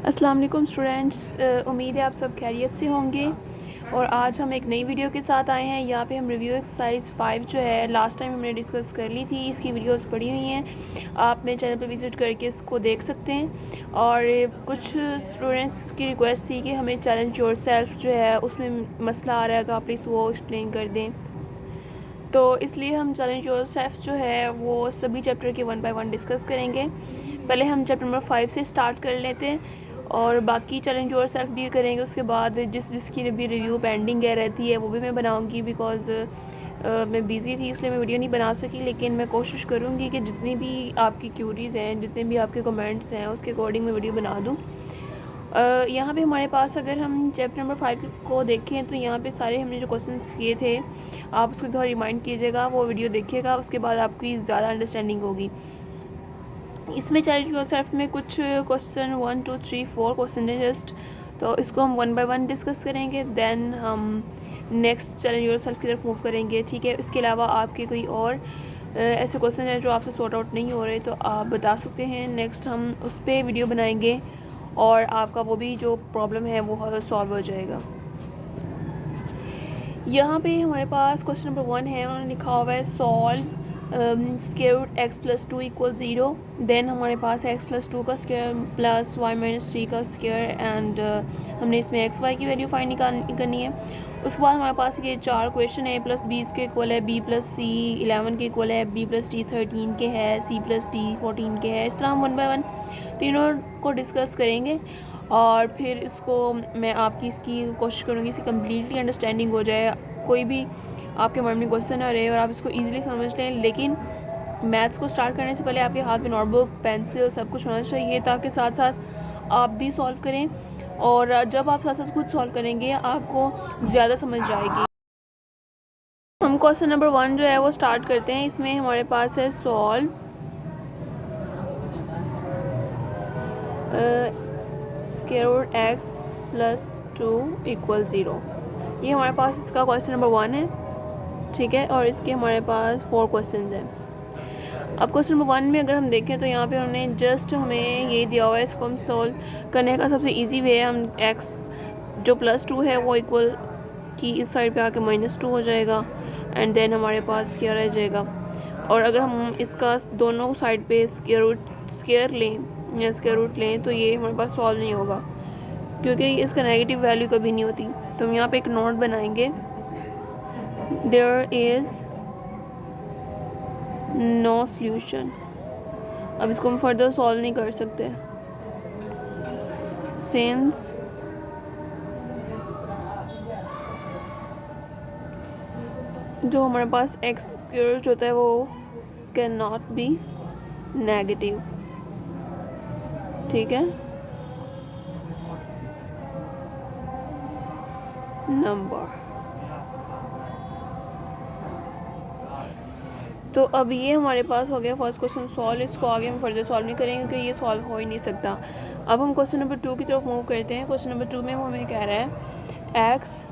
अस्सलाम वालेकुम स्टूडेंट्स, उम्मीद है आप सब खैरियत से होंगे। और आज हम एक नई वीडियो के साथ आए हैं। यहाँ पे हम रिव्यू एक्सरसाइज 5 जो है लास्ट टाइम हमने डिस्कस कर ली थी, इसकी वीडियोस पड़ी हुई हैं, आप मेरे चैनल पे विज़िट करके इसको देख सकते हैं। और कुछ स्टूडेंट्स की रिक्वेस्ट थी कि हमें चैलेंज योरसेल्फ जो है उसमें मसला आ रहा है, तो आप प्लीज़ वो एक्सप्लेन कर दें। तो इसलिए हम चैलेंज योरसेल्फ जो है वो सभी चैप्टर के 1 बाय 1 डिस्कस करेंगे। पहले हम चैप्टर नंबर 5 से स्टार्ट कर लेते हैं और बाकी चैलेंज योरसेल्फ भी करेंगे। उसके बाद जिसकी भी रिव्यू पेंडिंग है रहती है वो भी मैं बनाऊंगी, बिकॉज़ मैं बिज़ी थी इसलिए मैं वीडियो नहीं बना सकी। लेकिन मैं कोशिश करूँगी कि जितनी भी आपकी क्यूरीज़ हैं, जितने भी आपके कमेंट्स हैं, उसके अकॉर्डिंग मैं वीडियो बना दूँ। यहाँ पे हमारे पास अगर हम चैप्टर नंबर 5 को देखें तो यहाँ पे सारे हमने जो क्वेश्चंस किए थे आप उसको थोड़ा रिमाइंड कीजिएगा, वो वीडियो देखिएगा, उसके बाद आपकी ज़्यादा अंडरस्टैंडिंग होगी। इसमें चैलेंज योरसेल्फ में कुछ क्वेश्चन 1 2 3 4 क्वेश्चन है जस्ट, तो इसको हम 1 बाय 1 डिस्कस करेंगे। देन हम नेक्स्ट चैलेंज योरसेल्फ की तरफ मूव करेंगे, ठीक है। इसके अलावा आपके कोई और ऐसे क्वेश्चन हैं जो आपसे सॉर्ट आउट नहीं हो रहे तो आप बता सकते हैं, नेक्स्ट हम उस पर वीडियो बनाएंगे और आपका वो भी जो प्रॉब्लम है वो सॉल्व हो जाएगा। यहाँ पे हमारे पास क्वेश्चन नंबर 1 है, उन्होंने लिखा हुआ है solve square root x plus 2 equal 0। Then हमारे पास एक्स प्लस 2 का स्क्वायर प्लस वाई माइनस 3 का स्क्वायर एंड हमने इसमें एक्स वाई की वैल्यू फाइंड करनी है। उसके बाद हमारे पास ये 4 क्वेश्चन है, प्लस बी के इक्वल है, बी प्लस सी 11 के इक्वल है, बी प्लस डी 13 के है, सी प्लस डी 14 के है। इस तरह हम 1 बाय 1 तीनों को डिस्कस करेंगे और फिर इसको मैं आपकी इसकी कोशिश करूँगी इसकी कम्प्लीटली अंडरस्टैंडिंग हो जाए, कोई भी आपके माइंड में क्वेश्चन आ रहे और आप इसको ईजिली समझ लें। लेकिन मैथ्स को स्टार्ट करने से पहले आपके हाथ में नोटबुक पेंसिल सब कुछ होना चाहिए, ताकि साथ साथ आप भी सॉल्व करें और जब आप साथ साथ खुद सॉल्व करेंगे आपको ज़्यादा समझ आएगी। हम क्वेश्चन नंबर 1 जो है वो स्टार्ट करते हैं। इसमें हमारे पास है solve square root x plus 2 equal 0। ये हमारे पास इसका क्वेश्चन नंबर 1 है, ठीक है। और इसके हमारे पास 4 क्वेश्चन हैं। अब क्वेश्चन नंबर 1 में अगर हम देखें तो यहाँ पे उन्होंने जस्ट हमें ये दिया हुआ है, इसको हम सॉल्व करने का सबसे इजी वे है, हम एक्स जो प्लस 2 है वो इक्वल की इस साइड पे आके माइनस 2 हो जाएगा एंड देन हमारे पास क्या रह जाएगा। और अगर हम इसका दोनों साइड पे स्क्वायर लें या स्क्वायर रूट लें तो ये हमारे पास सॉल्व नहीं होगा, क्योंकि इसका नेगेटिव वैल्यू कभी नहीं होती। तो हम यहाँ पे एक नोट बनाएंगे, देयर इज़ नो सॉल्यूशन। अब इसको हम फर्दर सॉल्व नहीं कर सकते, सिंस जो हमारे पास एक्स स्क्वायर रूट होता है वो कैन नॉट बी नेगेटिव, ठीक है, नंबर। तो अब ये हमारे पास हो गया फर्स्ट क्वेश्चन सॉल्व। इसको आगे हम फर्दर सॉल्व नहीं करेंगे क्योंकि ये सॉल्व हो ही नहीं सकता। अब हम क्वेश्चन नंबर 2 की तरफ मूव करते हैं। क्वेश्चन नंबर 2 में वो हमें कह रहा है एक्स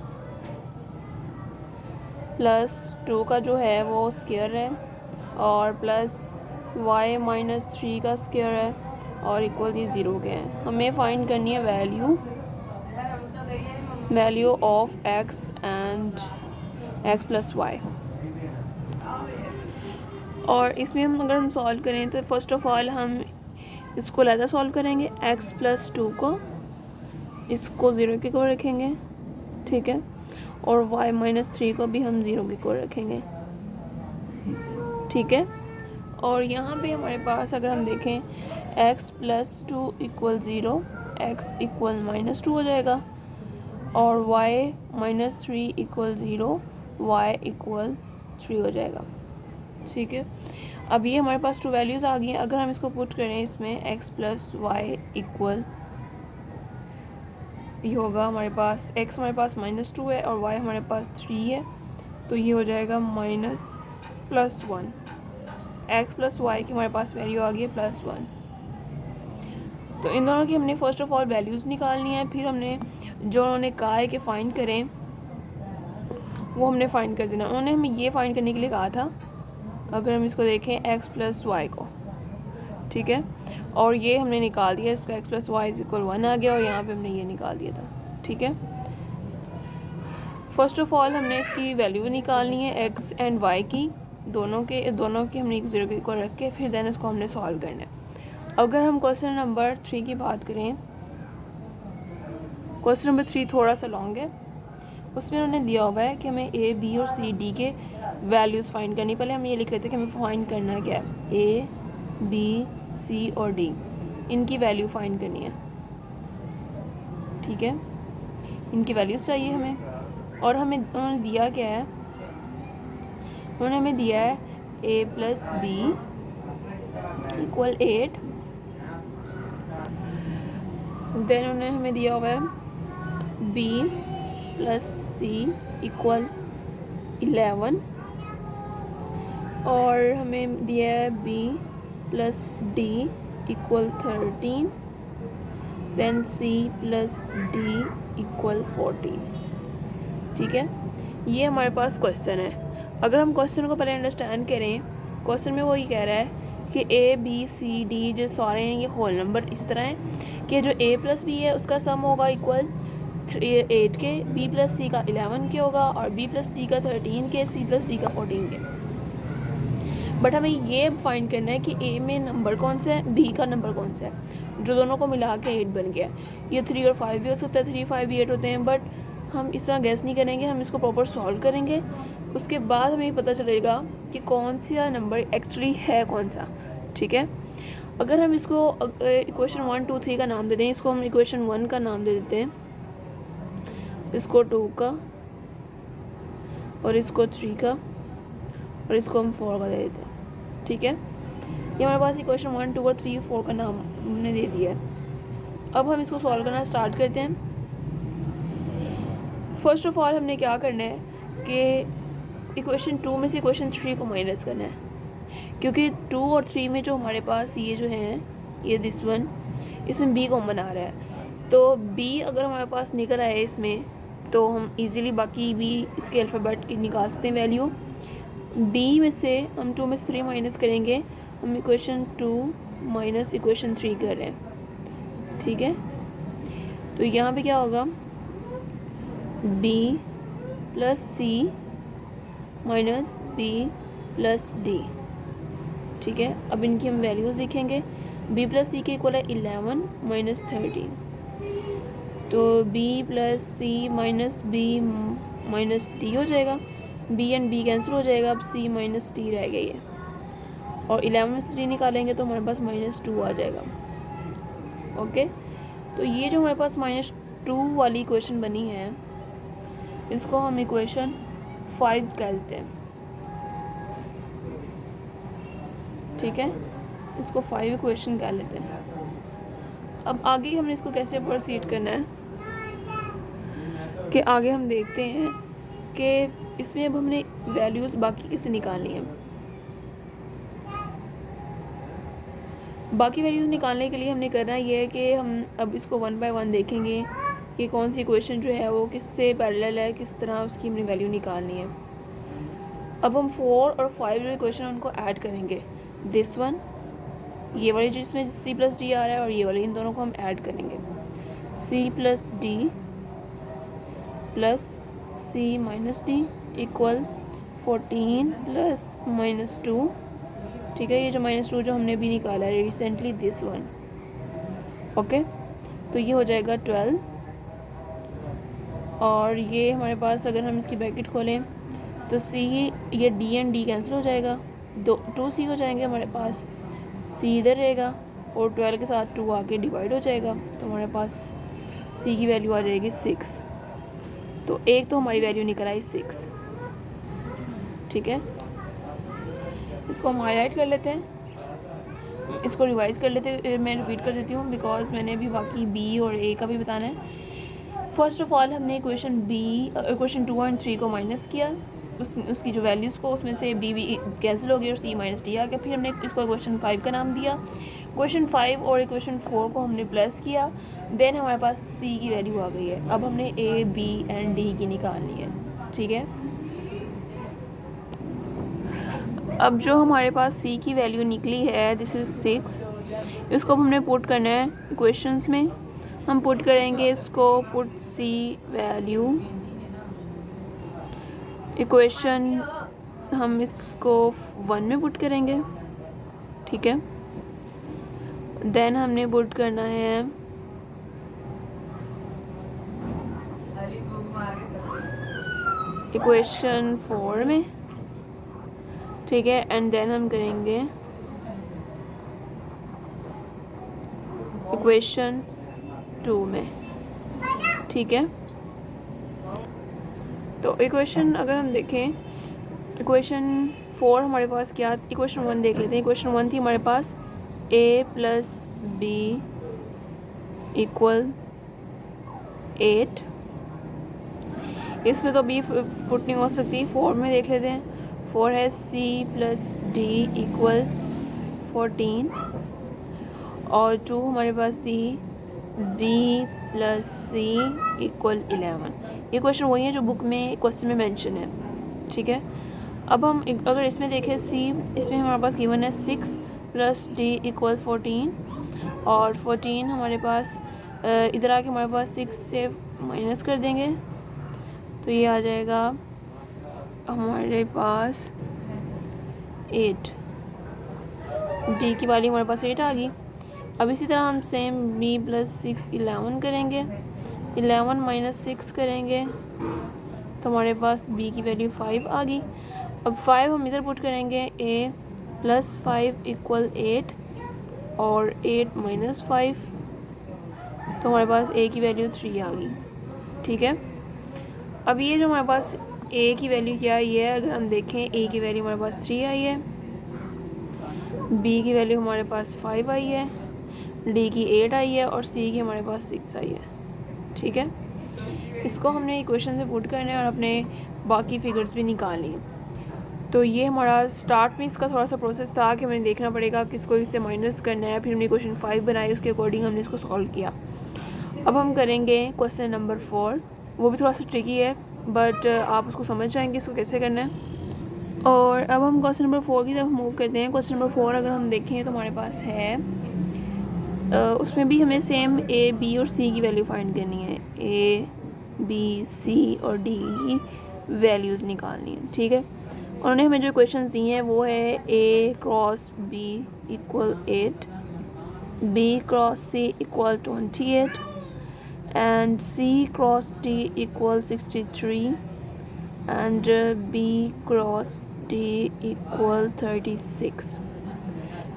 प्लस 2 का जो है वो स्क्वायर है और प्लस वाई माइनस 3 का स्क्वायर है और इक्वल ये 0 के हैं। हमें फाइंड करनी है value of x and x plus y. और इसमें अगर हम सॉल्व करें तो फर्स्ट ऑफ ऑल हम इसको लहदा सॉल्व करेंगे, एक्स प्लस 2 को इसको 0 के को रखेंगे, ठीक है, और y माइनस 3 को भी हम 0 के को रखेंगे, ठीक है। और यहाँ पे हमारे पास अगर हम देखें x plus 2 equal 0, x equal minus 2 हो जाएगा और y minus 3 equal 0, y equal 3 हो जाएगा, ठीक है। अब ये हमारे पास 2 वैल्यूज़ आ गई हैं। अगर हम इसको पुट करें इसमें x प्लस वाई इक्वल ये होगा हमारे पास x हमारे पास माइनस 2 है और y हमारे पास 3 है, तो ये हो जाएगा minus plus 1। x plus y की हमारे पास वैल्यू आ गई है प्लस 1। तो इन दोनों की हमने फ़र्स्ट ऑफ ऑल वैल्यूज़ निकालनी है, फिर हमने जो उन्होंने कहा है कि फ़ाइंड करें वो हमने फ़ाइंड कर देना। उन्होंने हमें ये फ़ाइंड करने के लिए कहा था अगर हम इसको देखें x प्लस वाई को, ठीक है, और ये हमने निकाल दिया, इसका x plus y is equal 1 आ गया और यहाँ पे हमने ये निकाल दिया था, ठीक है। फर्स्ट ऑफ ऑल हमने इसकी वैल्यू निकालनी है x एंड y की, दोनों की हमने एक ज़ीरो के इक्वल रख के फिर देन इसको हमने सॉल्व करना है। अगर हम क्वेश्चन नंबर 3 की बात करें, क्वेश्चन नंबर 3 थोड़ा सा लॉन्ग है, उसमें उन्होंने दिया हुआ है कि हमें ए बी और सी डी के वैल्यूज़ फाइंड करनी। पहले हम ये लिख रहे थे कि हमें फाइंड करना क्या है, ए बी सी और डी, इनकी वैल्यू फाइंड करनी है, ठीक है, इनकी वैल्यूज़ चाहिए हमें। और हमें उन्होंने दिया क्या है, उन्होंने हमें दिया है a plus b equal 8, then उन्होंने हमें दिया हुआ है b प्लस सी इक्वल 11, और हमें दिया है b plus d equal 13, then c plus d equal 14, ठीक है। ये हमारे पास क्वेश्चन है। अगर हम क्वेश्चन को पहले अंडरस्टैंड करें, क्वेश्चन में वो ये कह रहा है कि ए बी सी डी जो सारे हैं ये होल नंबर इस तरह हैं कि जो a प्लस बी है उसका सम होगा इक्वल 8 के, b प्लस सी का 11 के होगा, और b प्लस डी का 13 के, c प्लस डी का 14 के। बट हमें ये फाइंड करना है कि a में नंबर कौन सा है, b का नंबर कौन सा है, जो दोनों को मिला के 8 बन गया। ये 3 और 5 भी हो सकता है, 3 5 भी 8 होते हैं, बट हम इस तरह गैस नहीं करेंगे, हम इसको प्रॉपर सॉल्व करेंगे। उसके बाद हमें पता चलेगा कि कौन सा नंबर एक्चुअली है कौन सा, ठीक है। अगर हम इसको इक्वेशन 1 2 3 का नाम दे दें, इसको हम इक्वेशन 1 का नाम दे देते हैं, इसको 2 का, और इसको 3 का, और इसको हम 4 का दे देते हैं, ठीक है। ये हमारे पास इक्वेशन 1 2 और 3 4 का नाम हमने दे दिया है। अब हम इसको सॉल्व करना स्टार्ट करते हैं। फर्स्ट ऑफ ऑल हमने क्या करना है कि इक्वेशन 2 में से इक्वेशन 3 को माइनस करना है, क्योंकि 2 और 3 में जो हमारे पास ये जो हैं, ये दिस वन, इसमें b कॉमन आ रहा है, तो b अगर हमारे पास निकल आए इसमें, तो हम इजीली बाकी भी इसके अल्फ़ाबेट की निकाल सकते हैं वैल्यू। b में से हम 2 में से 3 माइनस करेंगे, हम इक्वेशन 2 माइनस इक्वेशन 3 कर रहे हैं, ठीक है। तो यहाँ पे क्या होगा, b प्लस सी माइनस b प्लस डी, ठीक है। अब इनकी हम वैल्यूज़ लिखेंगे, b प्लस सी के इक्वल है 11 माइनस 13, तो b प्लस सी माइनस b माइनस डी हो जाएगा, b एंड b कैंसिल हो जाएगा, अब c माइनस डी रह गई है, और 11 में से 3 निकालेंगे तो हमारे पास -2 आ जाएगा, ओके। तो ये जो हमारे पास -2 वाली इक्वेशन बनी है, इसको हम इक्वेशन 5 कहते हैं, ठीक है, इसको 5 इक्वेशन कह लेते हैं। अब आगे हमने इसको कैसे प्रोसीड करना है कि आगे हम देखते हैं कि इसमें अब हमने वैल्यूज़ बाकी कैसे निकालनी है। बाकी वैल्यूज़ निकालने के लिए हमने करना ये है कि हम अब इसको 1 बाय 1 देखेंगे कि कौन सी इक्वेशन जो है वो किससे पैरेलल है, किस तरह उसकी हमने वैल्यू निकालनी है। अब हम 4 और 5 जो इक्वेशन उनको ऐड करेंगे, दिस वन, ये वाली जिसमें c प्लस डी आ रहा है, और ये वाली, इन दोनों को हम ऐड करेंगे, c plus D plus c minus D equal 14 plus -2, ठीक है। ये जो -2 जो हमने भी निकाला है रिसेंटली, दिस वन, ओके, तो ये हो जाएगा 12, और ये हमारे पास अगर हम इसकी ब्रैकेट खोलें तो c, ये d एंड d कैंसिल हो जाएगा, 2c हो जाएंगे हमारे पास, c इधर रहेगा, और 12 के साथ 2 आके डिवाइड हो जाएगा, तो हमारे पास c की वैल्यू आ जाएगी 6। तो एक तो हमारी वैल्यू निकल आई 6, ठीक है। इसको हम हाईलाइट कर लेते हैं, इसको रिवाइज कर लेते हैं, मैं रिपीट कर देती हूँ बिकॉज मैंने अभी बाकी b और a का भी बताना है। फर्स्ट ऑफ ऑल हमने इक्वेशन 2 एंड 3 को माइनस किया, उसकी जो वैल्यूज़ को, उसमें से b कैंसिल हो गया और c माइनस डी आ गया। फिर हमने इसको इक्वेशन 5 का नाम दिया, इक्वेशन 5 और इक्वेशन 4 को हमने प्लस किया, देन हमारे पास c की वैल्यू आ गई है। अब हमने a b एंड d की निकालनी है, ठीक है। अब जो हमारे पास सी की वैल्यू निकली है दिस इज़ 6, इसको अब हमने पुट करना है इक्वेशंस में। हम पुट करेंगे इसको, पुट सी वैल्यू इक्वेशन, हम इसको 1 में पुट करेंगे, ठीक है। देन हमने पुट करना है इक्वेशन 4 में, ठीक है। एंड देन हम करेंगे इक्वेशन 2 में, ठीक है। तो इक्वेशन अगर हम देखें, इक्वेशन 4 हमारे पास क्या, इक्वेशन 1 देख लेते हैं। इक्वेशन 1 थी हमारे पास a + b = 8। इसमें तो b पुट नहीं हो सकती। 4 में देख लेते हैं, 4 है c + d = 14, और 2 हमारे पास थी b + c = 11। ये क्वेश्चन वही है जो बुक में क्वेश्चन में मेंशन है, ठीक है। अब हम अगर इसमें देखें c, इसमें हमारे पास गिवन है 6 + d = 14, और 14 हमारे पास इधर आके हमारे पास 6 से माइनस कर देंगे तो ये आ जाएगा हमारे पास 8, d की वैल्यू हमारे पास 8 आ गई। अब इसी तरह हम सेम b + 6 11 करेंगे, 11 - 6 करेंगे तो हमारे पास b की वैल्यू 5 आ गई। अब 5 हम इधर पुट करेंगे, a + 5 = 8, और 8 - 5 तो हमारे पास a की वैल्यू 3 आ गई, ठीक है। अब ये जो हमारे पास a की वैल्यू क्या आई है, अगर हम देखें a की वैल्यू हमारे पास 3 आई है, b की वैल्यू हमारे पास 5 आई है, d की 8 आई है, और c की हमारे पास 6 आई है, ठीक है। इसको हमने इक्वेशन से पुट करना है और अपने बाकी फिगर्स भी निकाल लिए। तो ये हमारा स्टार्ट में इसका थोड़ा सा प्रोसेस था कि हमें देखना पड़ेगा किसको इससे माइनस करना है, फिर हमने क्वेश्चन 5 बनाई, उसके अकॉर्डिंग हमने इसको सॉल्व किया। अब हम करेंगे क्वेश्चन नंबर 4, वो भी थोड़ा सा ट्रिकी है बट आप उसको समझ जाएंगे इसको कैसे करना है। और अब हम क्वेश्चन नंबर 4 की तरफ मूव करते हैं। क्वेश्चन नंबर 4 अगर हम देखें तो हमारे पास है उसमें भी हमें सेम a, b और c की वैल्यू फाइंड करनी है। a, b, c और d की वैल्यूज़ निकालनी है, ठीक है। उन्होंने हमें जो क्वेश्चंस दिए हैं वो है a cross b = 8, b cross c = 28 and c cross d = 63 and b cross d = 36।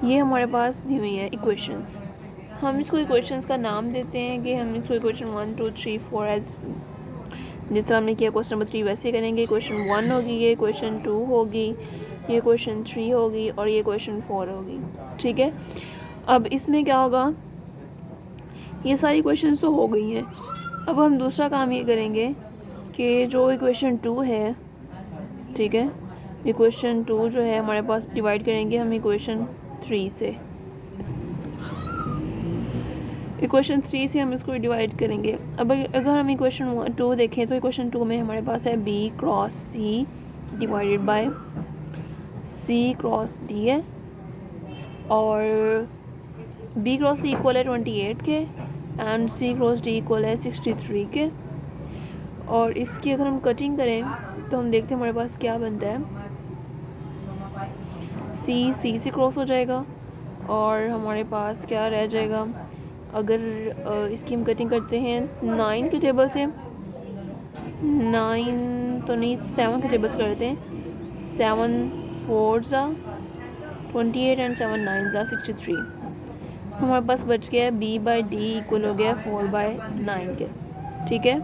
ये हमारे पास दी हुई है इक्वेशंस। हम इसको इक्वेशंस का नाम देते हैं कि हम इसको इक्वेशन 1, 2, 3, 4 एज जिस तरह हमने किया क्वेश्चन नंबर 3 वैसे करेंगे। क्वेश्चन 1 होगी, ये क्वेश्चन 2 होगी, ये क्वेश्चन 3 होगी और ये क्वेश्चन 4 होगी, ठीक है। अब इसमें क्या होगा, ये सारी क्वेश्चंस तो हो गई हैं। अब हम दूसरा काम ये करेंगे कि जो इक्वेशन 2 है, ठीक है, इक्वेशन 2 जो है हमारे पास डिवाइड करेंगे हम इक्वेशन 3 से। इक्वेशन 3 से हम इसको डिवाइड करेंगे। अब अगर हम इक्वेशन 2 देखें तो इक्वेशन 2 में हमारे पास है b cross c divided by c cross d है, और b क्रॉस c इक्वल है 28 के and c cross d equal है 63 के। और इसकी अगर हम कटिंग करें तो हम देखते हैं हमारे पास क्या बनता है, c से क्रॉस हो जाएगा और हमारे पास क्या रह जाएगा, अगर इसकी हम कटिंग करते हैं 9 के टेबल से, 9 तो नहीं 7 के टेबल से करते हैं, 7 4 28 एंड 7 9 63। हमारे पास बच गया है b/d इक्वल हो गया 4/9 के, ठीक है।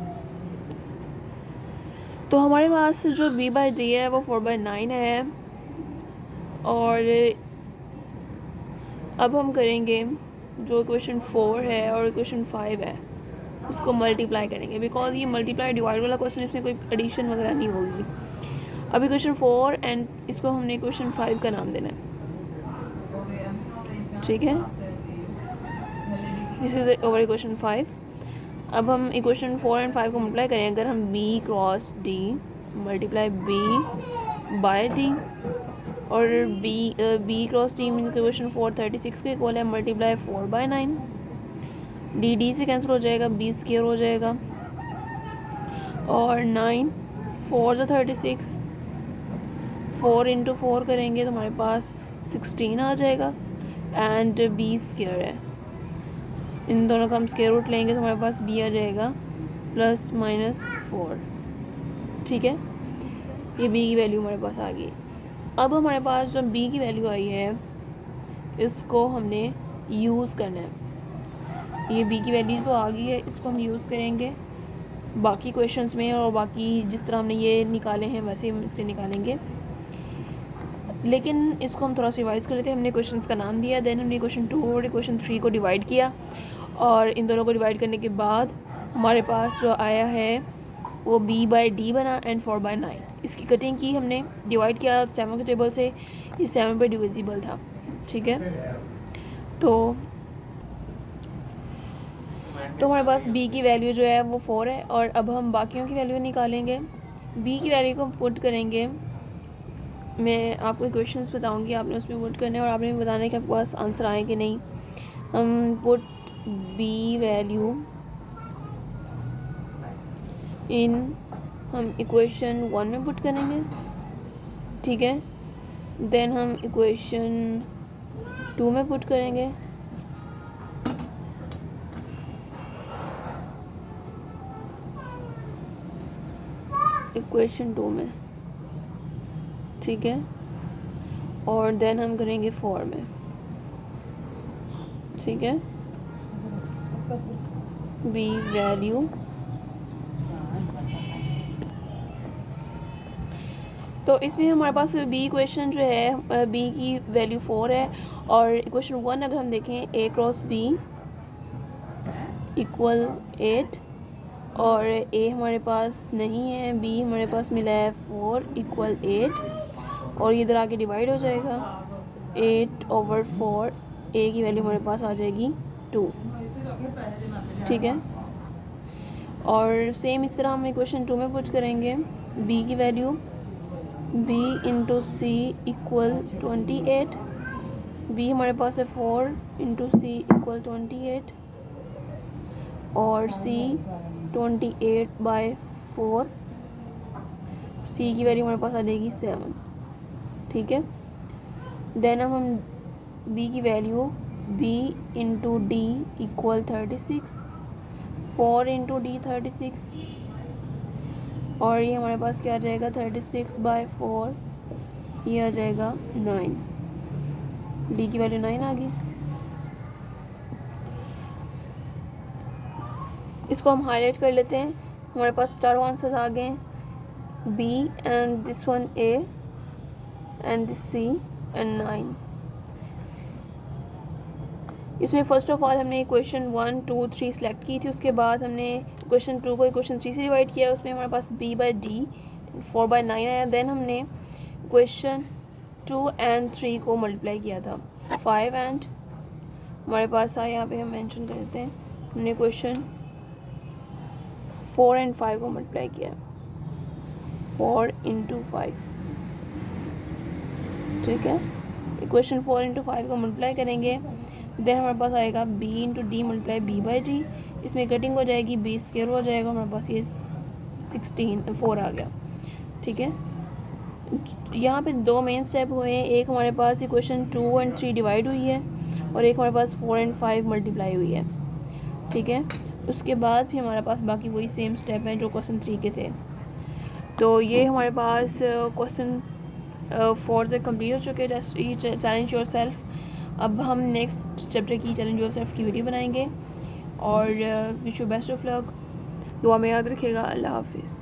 तो हमारे पास जो b/d है वो 4/9 है। और अब हम करेंगे जो इक्वेशन 4 है और इक्वेशन 5 है उसको मल्टीप्लाई करेंगे, बिकॉज ये मल्टीप्लाई डिवाइड वाला क्वेश्चन, इसमें कोई एडिशन वगैरह नहीं होगी। अब इक्वेशन 4 एंड इसको हमने इक्वेशन 5 का नाम देना है, ठीक है। This is over equation 5। अब हम इक्वेशन 4 एंड 5 को मल्टीप्लाई करें, अगर हम b cross d multiply b by d और b cross d mean equation 436 के इक्वल है, मल्टीप्लाई 4/9। डी से कैंसिल हो जाएगा, बी स्क्वायर हो जाएगा, और 9 4 ज़ा 36, 4 इंटू 4 करेंगे तो हमारे पास 16 आ जाएगा, एंड बी स्क्वायर है, इन दोनों का हम स्क्वायर रूट लेंगे तो हमारे पास बी आ जाएगा ±4। ठीक है, ये बी की वैल्यू हमारे पास आ गई। अब हमारे पास जो बी की वैल्यू आई है इसको हमने यूज़ करना है। ये बी की वैल्यू तो आ गई है, इसको हम यूज़ करेंगे बाकी क्वेश्चंस में, और बाकी जिस तरह हमने ये निकाले हैं वैसे हम इसके निकालेंगे, लेकिन इसको हम थोड़ा सा रिवाइज कर लेते हैं। हमने क्वेश्चंस का नाम दिया, देन हमने क्वेश्चन 2 और क्वेश्चन 3 को डिवाइड किया, और इन दोनों को डिवाइड करने के बाद हमारे पास जो आया है वो b/d बना एंड 4/9। इसकी कटिंग की हमने, डिवाइड किया 7 के टेबल से, ये 7 पे डिविजिबल था। ठीक है, तो हमारे पास b की वैल्यू जो है वो 4 है, और अब हम बाकियों की वैल्यू निकालेंगे। b की वैल्यू को पुट करेंगे, मैं आपको क्वेश्चंस बताऊंगी, आपने उसमें पुट करने और आपने भी बताना है कि आपके पास आंसर आए कि नहीं। हम पुट b वैल्यू इन, हम इक्वेशन 1 में पुट करेंगे। ठीक है, देन हम इक्वेशन 2 में पुट करेंगे, इक्वेशन 2 में। ठीक है, और देन हम करेंगे 4 में। ठीक है, बी वैल्यू, तो इसमें हमारे पास बी इक्वेशन जो है, बी की वैल्यू 4 है, और इक्वेशन 1 अगर हम देखें a क्रॉस b इक्वल 8, और a हमारे पास नहीं है, b हमारे पास मिला है 4 इक्वल 8, और ये इधर आके डिवाइड हो जाएगा 8/4, a की वैल्यू हमारे पास आ जाएगी 2। ठीक है, और सेम इस तरह हम इक्वेशन 2 में पुट करेंगे b की वैल्यू, b इंटू सी इक्वल 28, b हमारे पास है 4 इंटू सी इक्वल 28, और c 28/4, c की वैल्यू हमारे पास आ जाएगी 7। ठीक है, देन हम b की value, b into D equal 36, 4 into D 36, और ये हमारे पास क्या आ जाएगा 36/4, ये आ जाएगा 9। डी की वैल्यू 9 आ गई। इसको हम हाईलाइट कर लेते हैं, हमारे पास चारों आंसर्स आ गए हैं, b and this one a and this c and 9। इसमें फ़र्स्ट ऑफ ऑल हमने क्वेश्चन 1 2 3 सेलेक्ट की थी, उसके बाद हमने क्वेश्चन 2 को क्वेश्चन 3 से डिवाइड किया, उसमें हमारे पास b/d 4/9 आया। देन हमने क्वेश्चन 2 एंड 3 को मल्टीप्लाई किया था, 5 एंड हमारे पास आया, यहाँ पे हम मेंशन कर देते हैं, हमने क्वेश्चन 4 एंड 5 को मल्टीप्लाई किया, 4 इंटू 5। ठीक है, इक्वेशन 4 इंटू 5 को मल्टीप्लाई करेंगे, देन हमारे पास आएगा b into D multiply b/d, इसमें कटिंग हो जाएगी, b स्क्वायर हो जाएगा, हमारे पास ये 4 आ गया। ठीक है, यहाँ पे 2 मेन स्टेप हुए हैं, एक हमारे पास इक्वेशन 2 एंड 3 डिवाइड हुई है, और एक हमारे पास 4 एंड 5 मल्टीप्लाई हुई है। ठीक है, उसके बाद फिर हमारे पास बाकी वही सेम स्टेप हैं जो क्वेश्चन 3 के थे। तो ये हमारे पास क्वेश्चन 4 तक कंप्लीट हो चुके हैं, चैलेंज योर सेल्फ। अब हम नेक्स्ट चैप्टर की चैलेंज योर सेल्फ की वीडियो बनाएंगे, और wish you best of luck, दुआ में याद रखिएगा। अल्लाह हाफिज़।